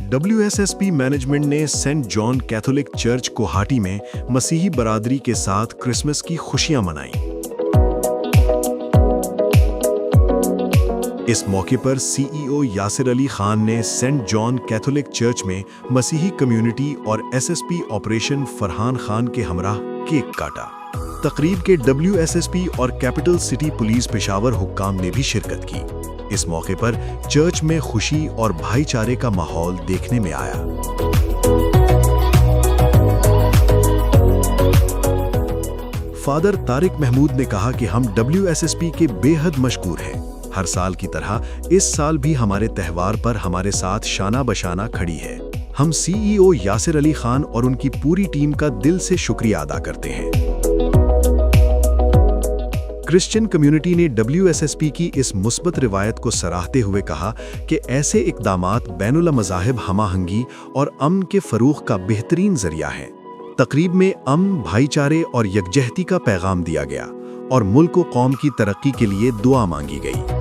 WSSP management ने saint John Catholic church Guwahati में मसीही बरादरी के साथ क्रिसमस की खुशियां मनाई। इस मौके पर CEO यासिर अली खान ने सेंट जॉन कैथोलिक चर्च में मसीही कम्युनिटी और SSP ऑपरेशन फरहान खान के हमराह केक काटा। तकरीब के WSSP और कैपिटल सिटी पुलिस पेशावर हुक्काम ने भी शिरकत की। इस मौके पर चर्च में खुशी और भाईचारे का माहौल देखने में आया। फादर तारिक महमूद ने कहा कि हम WSSP के बेहद मशकूर हैं। हर साल की तरह इस साल भी हमारे त्योहार पर हमारे साथ शाना बशाना खड़ी है। हम CEO यासिर अली खान और उनकी पूरी टीम का दिल से शुक्रिया अदा करते हैं। क्रिश्चियन कम्युनिटी ने WSSP की इस मुस्बत रिवायत को सराहते हुए कहा कि ऐसे इक़दामात बैनुल मज़ाहिब हमाहंगी और अमन के फ़रोग़ का बेहतरीन ज़रिया हैं। तकरीब में अमन, भाईचारे और यकजहती का पैगाम दिया गया और मुल्क व कौम की तरक्की के लिए दुआ मांगी गई।